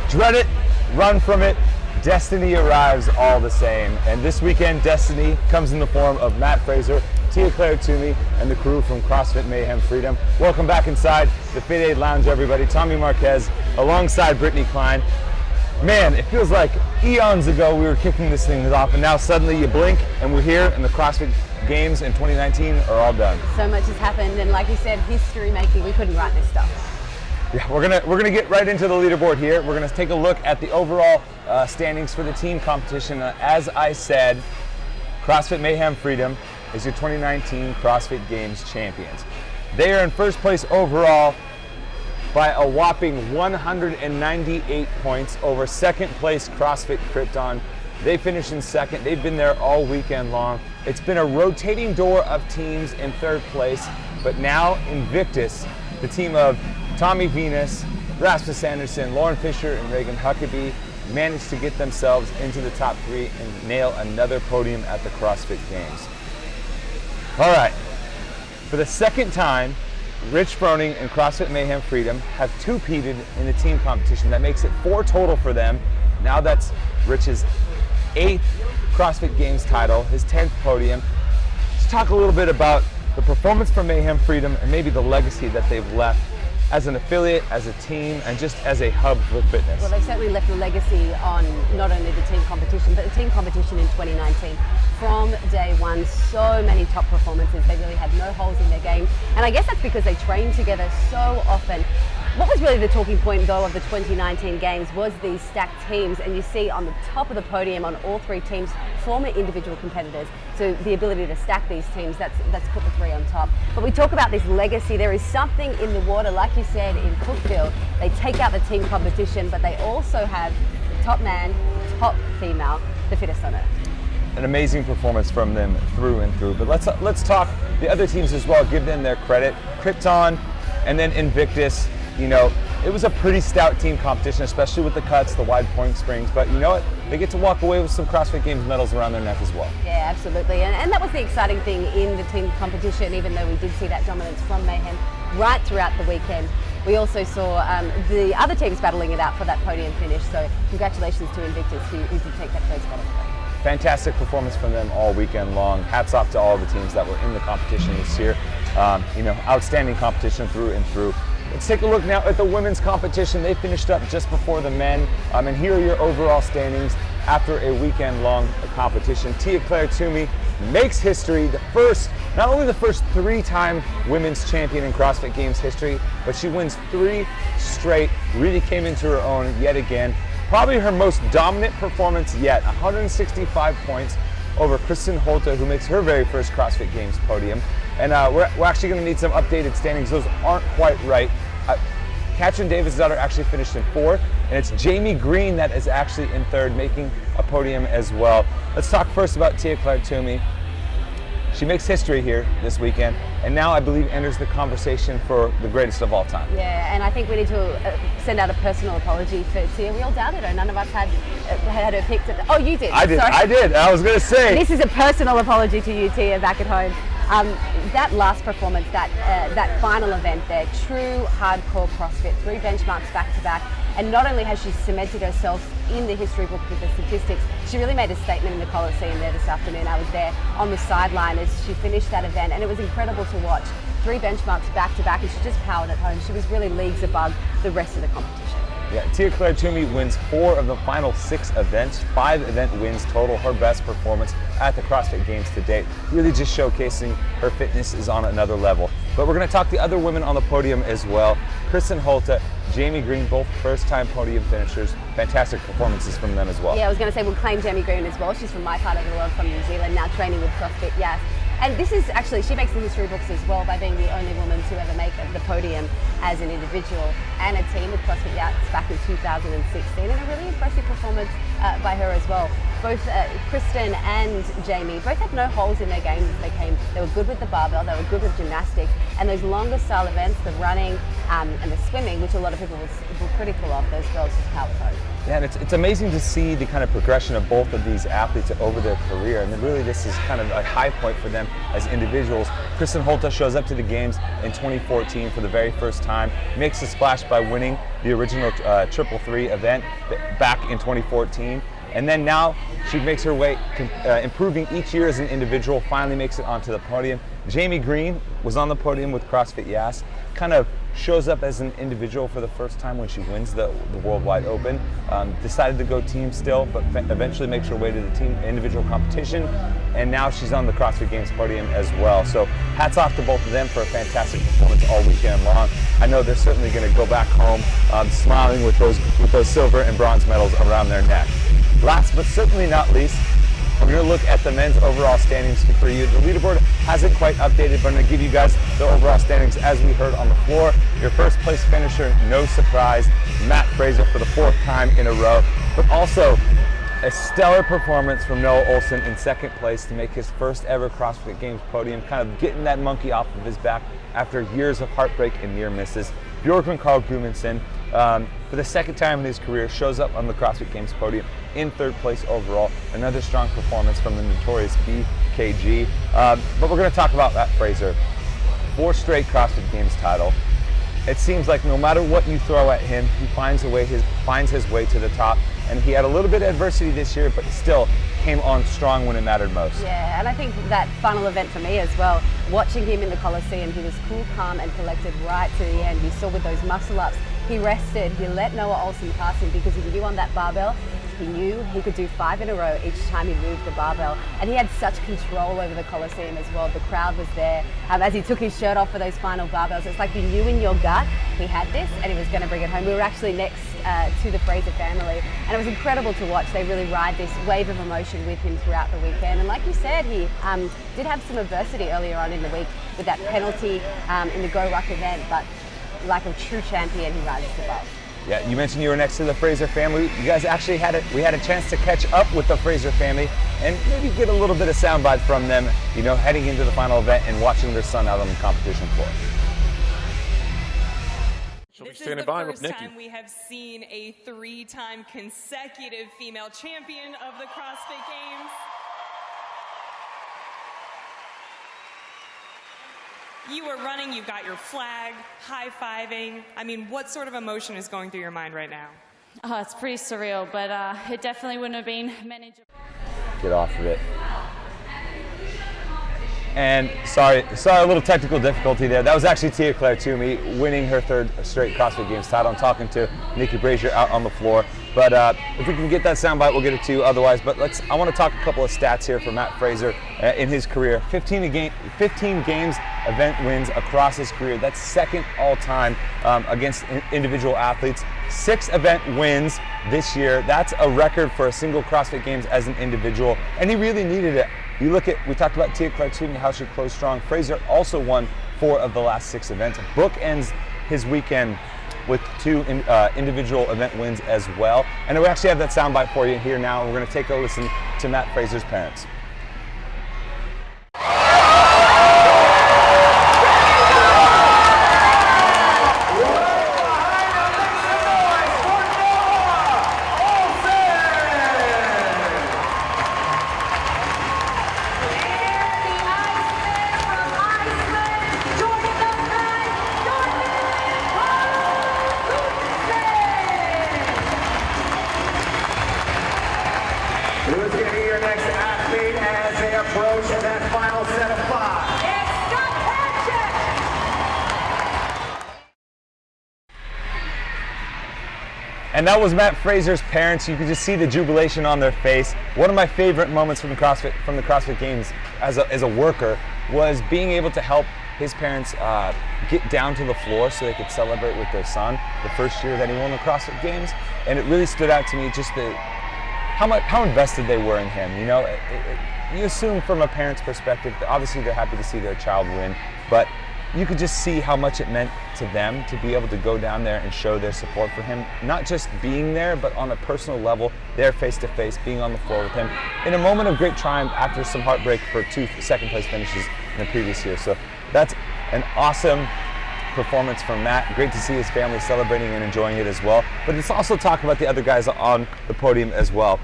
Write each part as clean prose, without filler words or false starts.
Dread it, run from it, destiny arrives all the same. And this weekend, destiny comes in the form of Matt Fraser, Tia Claire Toomey, and the crew from CrossFit Mayhem Freedom. Welcome back inside the Fit Aid Lounge, everybody. Tommy Marquez alongside Brittany Klein. Man, it feels like eons ago we were kicking this thing off, and now suddenly you blink and we're here, and the CrossFit Games in 2019 are all done. So much has happened, and like you said, history making. We couldn't write this stuff. Yeah, we're gonna get right into the leaderboard here. We're gonna take a look at the overall standings for the team competition. As I said, CrossFit Mayhem Freedom is your 2019 CrossFit Games champions. They are in first place overall by a whopping 198 points over second place CrossFit Krypton. They finished in second. They've been there all weekend long. It's been a rotating door of teams in third place, but now Invictus, the team of Tommy Venus, Rasmus Anderson, Lauren Fisher, and Reagan Huckabee, managed to get themselves into the top three and nail another podium at the CrossFit Games. All right, for the second time, Rich Froning and CrossFit Mayhem Freedom have two-peated in the team competition. That makes it 4 total for them. Now that's Rich's 8th CrossFit Games title, his 10th podium. Let's talk a little bit about the performance from Mayhem Freedom and maybe the legacy that they've left as an affiliate, as a team, and just as a hub for fitness. Well, they've certainly left a legacy on not only the team competition, but the team competition in 2019. From day one, so many top performances. They really had no holes in their game. And I guess that's because they trained together so often. What was really the talking point, though, of the 2019 Games was these stacked teams. And you see on the top of the podium on all 3 teams, former individual competitors. So the ability to stack these teams, that's put the 3 on top. But we talk about this legacy. There is something in the water, like you said, in Cookville. They take out the team competition, but they also have the top man, top female, the fittest on earth. An amazing performance from them through and through. But let's talk the other teams as well, give them their credit. Krypton and then Invictus, you know, it was a pretty stout team competition, especially with the cuts, the wide point springs, but you know what? They get to walk away with some CrossFit Games medals around their neck as well. Yeah, absolutely, and that was the exciting thing in the team competition, even though we did see that dominance from Mayhem right throughout the weekend. We also saw the other teams battling it out for that podium finish, so congratulations to Invictus who did take that third spot. Fantastic performance from them all weekend long. Hats off to all the teams that were in the competition this year. You know, outstanding competition through and through. Let's take a look now at the women's competition. They finished up just before the men. And here are your overall standings after a weekend long competition. Tia Claire Toomey makes history, not only the first 3-time women's champion in CrossFit Games history, but she wins 3 straight, really came into her own yet again. Probably her most dominant performance yet, 165 points over Kristen Holta, who makes her very first CrossFit Games podium. And we're actually going to need some updated standings. Those aren't quite right. Katrin Davis' daughter actually finished in 4th, and it's Jamie Green that is actually in 3rd, making a podium as well. Let's talk first about Tia Claire Toomey. She makes history here this weekend, and now I believe enters the conversation for the greatest of all time. Yeah, and I think we need to send out a personal apology for Tia. We all doubted her. None of us had her picked. Oh, you did. I did. Sorry. I did. I was going to say. This is a personal apology to you, Tia, back at home. That last performance, that final event there, true hardcore CrossFit, 3 benchmarks back to back. And not only has she cemented herself in the history book with the statistics, she really made a statement in the Coliseum there this afternoon. I was there on the sideline as she finished that event, and it was incredible to watch. 3 benchmarks back to back, and she just powered it home. She was really leagues above the rest of the competition. Yeah, Tia Claire Toomey wins 4 of the final 6 events, 5 event wins total, her best performance at the CrossFit Games to date. Really just showcasing her fitness is on another level. But we're going to talk the other women on the podium as well. Kristen Holta, Jamie Green, both first-time podium finishers. Fantastic performances from them as well. Yeah, I was going to say we'll claim Jamie Green as well. She's from my part of the world, from New Zealand, now training with CrossFit, yes. And this is actually, she makes the history books as well by being the only woman to ever make the podium as an individual and a team with CrossFit Yachts back in 2016, and a really impressive performance by her as well. Both Kristen and Jamie both had no holes in their games as they came. They were good with the barbell, they were good with gymnastics, and those longer style events, the running and the swimming, which a lot of people were critical of, those girls just powered home. Yeah, and it's amazing to see the kind of progression of both of these athletes over their career, and then really this is kind of a high point for them as individuals. Kristen Holta shows up to the games in 2014 for the very first time. time, makes a splash by winning the original Triple Three event back in 2014. And then now she makes her way, improving each year as an individual, finally makes it onto the podium. Jamie Green was on the podium with CrossFit Yas, kind of shows up as an individual for the first time when she wins the Worldwide Open. Decided to go team still, but eventually makes her way to the team individual competition. And now she's on the CrossFit Games podium as well. So hats off to both of them for a fantastic performance all weekend long. I know they're certainly going to go back home smiling with those silver and bronze medals around their neck. Last but certainly not least, we're going to look at the men's overall standings for you. The leaderboard hasn't quite updated, but I'm going to give you guys the overall standings as we heard on the floor. Your first place finisher, no surprise, Matt Fraser for the 4th time in a row, but also a stellar performance from Noah Olson in 2nd place to make his first ever CrossFit Games podium, kind of getting that monkey off of his back after years of heartbreak and near misses. Bjorkman Carl Gudmundsson, for the 2nd time in his career, shows up on the CrossFit Games podium in 3rd place overall. Another strong performance from the notorious BKG. But we're going to talk about Matt Fraser. 4 straight CrossFit Games title. It seems like no matter what you throw at him, he finds his way to the top. And he had a little bit of adversity this year, but still came on strong when it mattered most. Yeah, and I think that final event for me as well, watching him in the Coliseum, he was cool, calm and collected right to the end. You saw with those muscle ups, he rested, he let Noah Olson pass him because he knew on that barbell, he knew he could do 5 in a row each time he moved the barbell. And he had such control over the Coliseum as well. The crowd was there as he took his shirt off for those final barbells. It's like you knew in your gut he had this and he was going to bring it home. We were actually next to the Fraser family, and it was incredible to watch. They really ride this wave of emotion with him throughout the weekend. And like you said, he did have some adversity earlier on in the week with that penalty in the Go Ruck event, but like a true champion, he rises above. Yeah, you mentioned you were next to the Fraser family. You guys actually had a chance to catch up with the Fraser family and maybe get a little bit of soundbite from them, you know, heading into the final event and watching their son out on the competition floor. This is the first time we have seen a 3-time consecutive female champion of the CrossFit Games. You were running, you've got your flag, high-fiving. I mean, what sort of emotion is going through your mind right now? Oh, it's pretty surreal, but it definitely wouldn't have been manageable. Get off of it. And sorry, a little technical difficulty there. That was actually Tia Claire Toomey winning her 3rd straight CrossFit Games title. I'm talking to Nikki Brazier out on the floor. But if we can get that soundbite, we'll get it to you otherwise. But I want to talk a couple of stats here for Matt Fraser in his career. 15 games event wins across his career. That's 2nd all time against individual athletes. 6 event wins this year. That's a record for a single CrossFit Games as an individual. And he really needed it. You look at, we talked about Tia Claire Toomey, how she closed strong. Fraser also won 4 of the last 6 events. Bookends his weekend with 2 individual event wins as well. And we actually have that soundbite for you here now. We're going to take a listen to Matt Fraser's parents. Who's going to be your next athlete as they approach that final set of 5? And that was Matt Fraser's parents. You could just see the jubilation on their face. One of my favorite moments from the CrossFit Games as a worker was being able to help his parents get down to the floor so they could celebrate with their son the first year that he won the CrossFit Games. And it really stood out to me just how invested they were in him. You know, you assume from a parent's perspective that obviously they're happy to see their child win, but you could just see how much it meant to them to be able to go down there and show their support for him, not just being there, but on a personal level, there face to face, being on the floor with him in a moment of great triumph after some heartbreak for 2 second place finishes in the previous year. So that's an awesome performance from Matt. Great to see his family celebrating and enjoying it as well. But let's also talk about the other guys on the podium as well.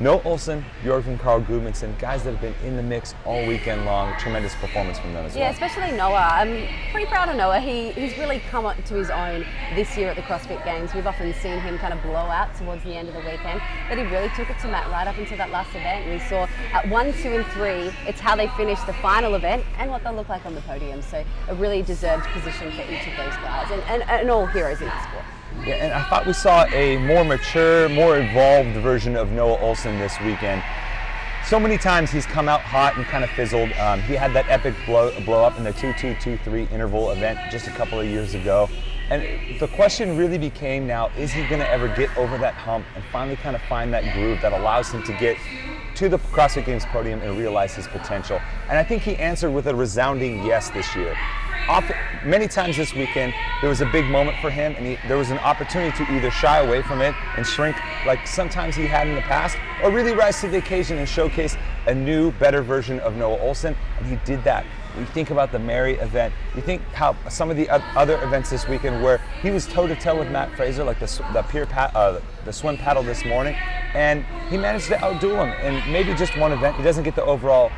Noah Olsen, Bjorgvin Carl Gudmundsson, guys that have been in the mix all weekend long. Tremendous performance from them as well. Yeah, especially Noah. I'm pretty proud of Noah. He's really come up to his own this year at the CrossFit Games. We've often seen him kind of blow out towards the end of the weekend, but he really took it to Matt right up until that last event. We saw at 1, 2, and 3, it's how they finished the final event and what they'll look like on the podium. So a really deserved position for each of those guys and all heroes in the sport. Yeah, and I thought we saw a more mature, more evolved version of Noah Olsen this weekend. So many times he's come out hot and kind of fizzled. He had that epic blow up in the 2-2-2-3 interval event just a couple of years ago. And the question really became now, is he going to ever get over that hump and finally kind of find that groove that allows him to get to the CrossFit Games podium and realize his potential? And I think he answered with a resounding yes this year. Many times this weekend, there was a big moment for him, and there was an opportunity to either shy away from it and shrink like sometimes he had in the past, or really rise to the occasion and showcase a new, better version of Noah Olsen, and he did that. You think about the Mary event, you think how some of the other events this weekend where he was toe-to-toe with Matt Fraser, like the swim paddle this morning, and he managed to outduel him in maybe just one event. He doesn't get the overall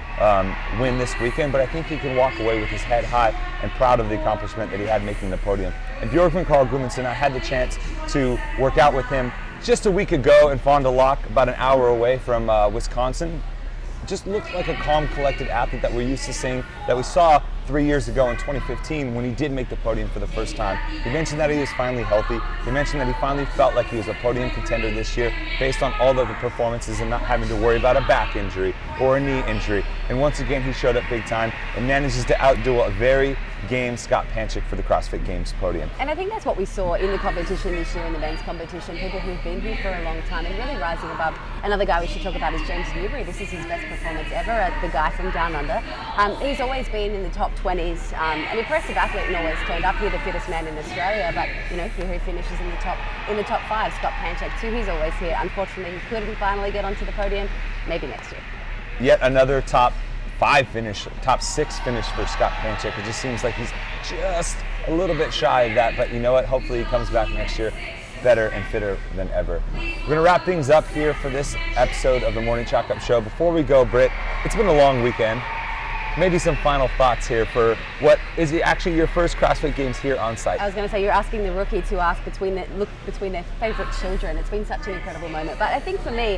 win this weekend, but I think he can walk away with his head high and proud of the accomplishment that he had making the podium. And Bjorgvin Carl Gudmundsson, I had the chance to work out with him just a week ago in Fond du Lac, about an hour away from Wisconsin. Just looked like a calm, collected athlete that we're used to seeing, that we saw 3 years ago in 2015 when he did make the podium for the first time. He mentioned that he was finally healthy. He mentioned that he finally felt like he was a podium contender this year based on all of the performances and not having to worry about a back injury or a knee injury. And once again, he showed up big time and manages to outduel a very game Scott Panchik for the CrossFit Games podium. And I think that's what we saw in the competition this year, in the men's competition. People who've been here for a long time and really rising above. Another guy we should talk about is James Newbury. This is his best performance ever, the guy from Down Under. He's always been in the top 20s, an impressive athlete and always turned up here, the fittest man in Australia, but you know, here he finishes in the top 5. Scott Panchik too, he's always here. Unfortunately, he couldn't finally get onto the podium. Maybe next year. Yet another top 5 finish, top 6 finish for Scott Panchik. It just seems like he's just a little bit shy of that, but you know what? Hopefully he comes back next year better and fitter than ever. We're going to wrap things up here for this episode of the Morning Chalk Up Show. Before we go, Britt, it's been a long weekend. Maybe some final thoughts here for what is actually your first CrossFit Games here on site. I was going to say, you're asking the rookie to ask between their favourite children. It's been such an incredible moment. But I think for me,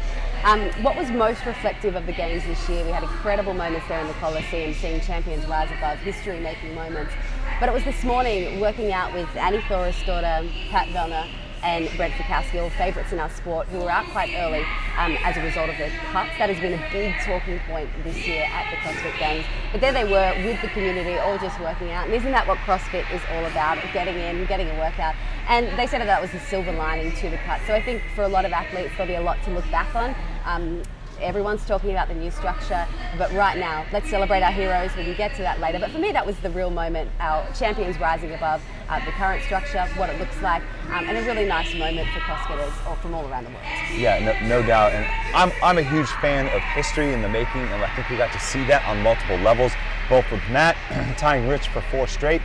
what was most reflective of the Games this year, we had incredible moments there in the Coliseum, seeing champions rise above, history-making moments. But it was this morning, working out with Annie Thora's daughter, Pat Donner, and Brent Fikowski, all favourites in our sport, who were out quite early as a result of their cuts. That has been a big talking point this year at the CrossFit Games. But there they were with the community, all just working out. And isn't that what CrossFit is all about? Getting in, getting a workout. And they said that was the silver lining to the cut. So I think for a lot of athletes, there'll be a lot to look back on. Everyone's talking about the new structure, but right now, let's celebrate our heroes. We can get to that later. But for me, that was the real moment. Our champions rising above the current structure, what it looks like, and a really nice moment for CrossFitters or from all around the world. Yeah, no doubt. And I'm a huge fan of history in the making, and I think we got to see that on multiple levels, both with Matt tying Rich for 4 straight,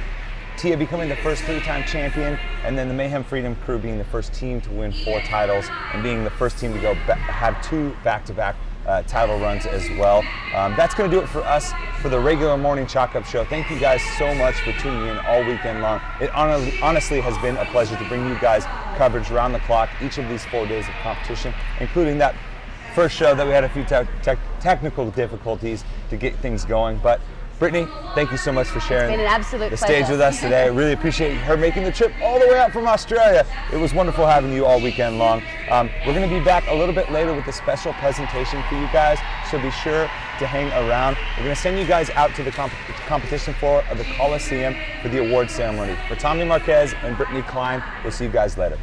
Tia becoming the first 3-time champion, and then the Mayhem Freedom crew being the first team to win 4 titles and being the first team to go have 2 back-to-back title runs as well. That's going to do it for us for the regular Morning Chalk Up Show. Thank you guys so much for tuning in all weekend long. It honestly has been a pleasure to bring you guys coverage around the clock each of these 4 days of competition, including that first show that we had a few technical difficulties to get things going. But Brittany, thank you so much for sharing it's been an absolute the pleasure. stage with us today. I really appreciate her making the trip all the way out from Australia. It was wonderful having you all weekend long. We're going to be back a little bit later with a special presentation for you guys, so be sure to hang around. We're going to send you guys out to the competition floor of the Coliseum for the award ceremony. For Tommy Marquez and Brittany Klein, we'll see you guys later.